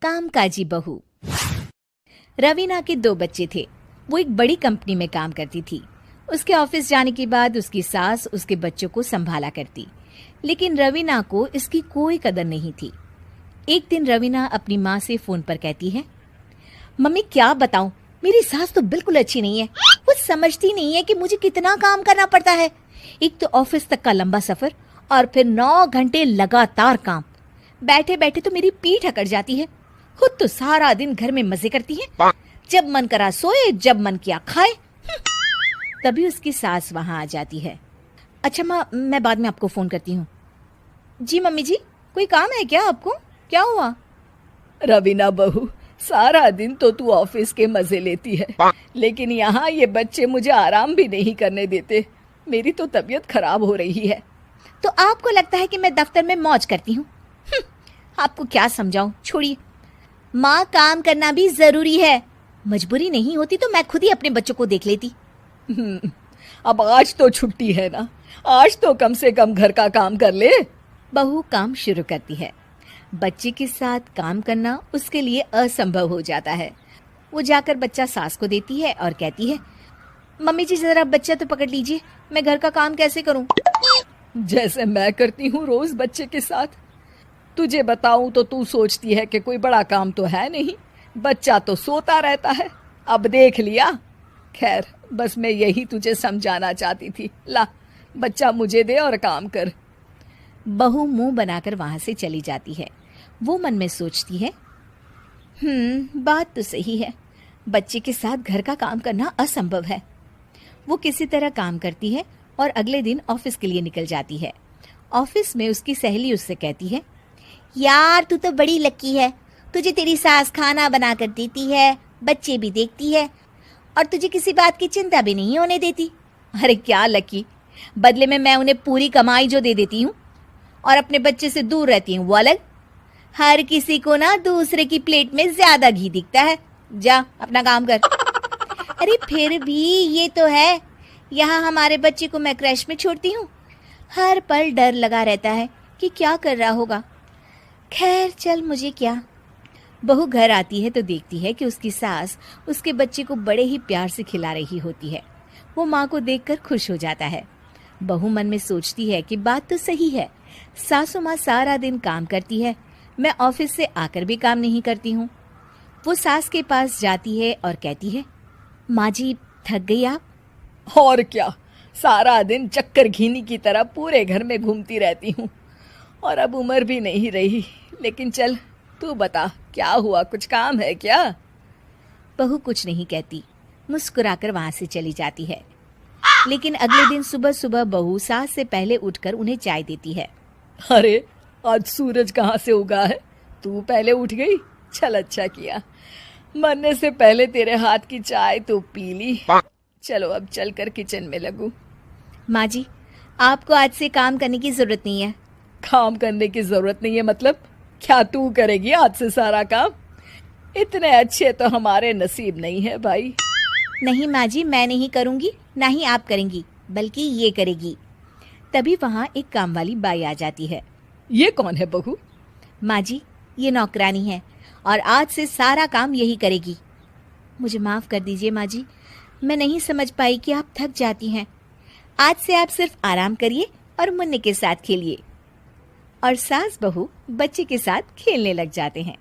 कामकाजी बहू। रवीना के 2 बच्चे थे। वो एक बड़ी कंपनी में काम करती थी। उसके ऑफिस जाने के बाद उसकी सास उसके बच्चों को संभाला करती, लेकिन रवीना को इसकी कोई कदर नहीं थी। एक दिन रवीना अपनी माँ से फोन पर कहती है, मम्मी क्या बताऊं, मेरी सास तो बिल्कुल अच्छी नहीं है। वो समझती नहीं है कि मुझे कितना काम करना पड़ता है। एक तो ऑफिस तक का लंबा सफर और फिर 9 घंटे लगातार काम। बैठे बैठे तो मेरी पीठ अकड़ जाती है। खुद तो सारा दिन घर में मजे करती है, जब मन करा सोए, जब मन किया खाए। तभी उसकी सास वहां आ जाती है। अच्छा माँ, मैं बाद में आपको फोन करती हूँ। जी मम्मी जी, कोई काम है क्या आपको? क्या हुआ? रवीना बहू, सारा दिन तो तू ऑफिस के मजे लेती है, लेकिन यहाँ ये बच्चे मुझे आराम भी नहीं करने देते। मेरी तो तबीयत खराब हो रही है। तो आपको लगता है कि मैं दफ्तर में मौज करती हूँ? आपको क्या समझाऊं, छोड़िए। माँ, काम करना भी जरूरी है। मजबूरी नहीं होती तो मैं खुद ही अपने बच्चों को देख लेती। अब आज तो छुट्टी है ना, आज तो कम से कम घर का काम कर ले। बहू काम शुरू करती है। बच्चे के साथ काम करना उसके लिए असंभव हो जाता है। वो जाकर बच्चा सास को देती है और कहती है, मम्मी जी जरा बच्चा तो पकड़ लीजिए, मैं घर का काम कैसे करूं? जैसे मैं करती हूँ रोज बच्चे के साथ। तुझे बताऊं तो तू सोचती है कि कोई बड़ा काम तो है नहीं, बच्चा तो सोता रहता है। अब देख लिया। खैर, बस मैं यही तुझे समझाना चाहती थी। ला, बच्चा मुझे दे और काम कर। बहू मुंह बनाकर वहां से चली जाती है। वो मन में सोचती है, बात तो सही है, बच्चे के साथ घर का काम करना असंभव है। वो किसी तरह काम करती है और अगले दिन ऑफिस के लिए निकल जाती है। ऑफिस में उसकी सहेली उससे कहती है, यार तू तो बड़ी लकी है, तुझे तेरी सास खाना बना कर देती है, बच्चे भी देखती है और तुझे किसी बात की चिंता भी नहीं होने देती। अरे क्या लकी, बदले में मैं उन्हें पूरी कमाई जो दे देती हूँ और अपने बच्चे से दूर रहती हूँ वो अलग। हर किसी को ना दूसरे की प्लेट में ज्यादा घी दिखता है। जा अपना काम कर। अरे फिर भी ये तो है, यहाँ हमारे बच्चे को मैं क्रैश में छोड़ती हूँ, हर पल डर लगा रहता है कि क्या कर रहा होगा। खैर चल, मुझे क्या। बहू घर आती है तो देखती है कि उसकी सास उसके बच्चे को बड़े ही प्यार से खिला रही होती है। वो माँ को देखकर खुश हो जाता है। बहू मन में सोचती है कि बात तो सही है, सासू माँ सारा दिन काम करती है, मैं ऑफिस से आकर भी काम नहीं करती हूँ। वो सास के पास जाती है और कहती है, माँ जी थक गई आप? और क्या, सारा दिन चक्कर घीनी की तरह पूरे घर में घूमती रहती हूँ और अब उम्र भी नहीं रही। लेकिन चल तू बता, क्या हुआ, कुछ काम है क्या? बहू कुछ नहीं कहती, मुस्कुराकर वहां से चली जाती है। लेकिन अगले दिन सुबह सुबह बहू सास से पहले उठकर उन्हें चाय देती है। अरे आज सूरज कहाँ से उगा है, तू पहले उठ गई। चल अच्छा किया, मरने से पहले तेरे हाथ की चाय तो पी ली। चलो अब चलकर किचन में लगूं। माँ जी, आपको आज से काम करने की जरूरत नहीं है। काम करने की जरूरत नहीं है मतलब? क्या तू करेगी आज से सारा काम? इतने अच्छे तो हमारे नसीब नहीं है भाई। नहीं माँ जी, मैं नहीं करूँगी, ना ही आप करेंगी, बल्कि ये करेगी। तभी वहाँ एक काम वाली बाई आ जाती है। ये कौन है बहू? माँ जी, ये नौकरानी है और आज से सारा काम यही करेगी। मुझे माफ़ कर दीजिए माँ जी, मैं नहीं समझ पाई कि आप थक जाती हैं। आज से आप सिर्फ आराम करिए और मुन्ने के साथ खेलिए। और सास बहू बच्चे के साथ खेलने लग जाते हैं।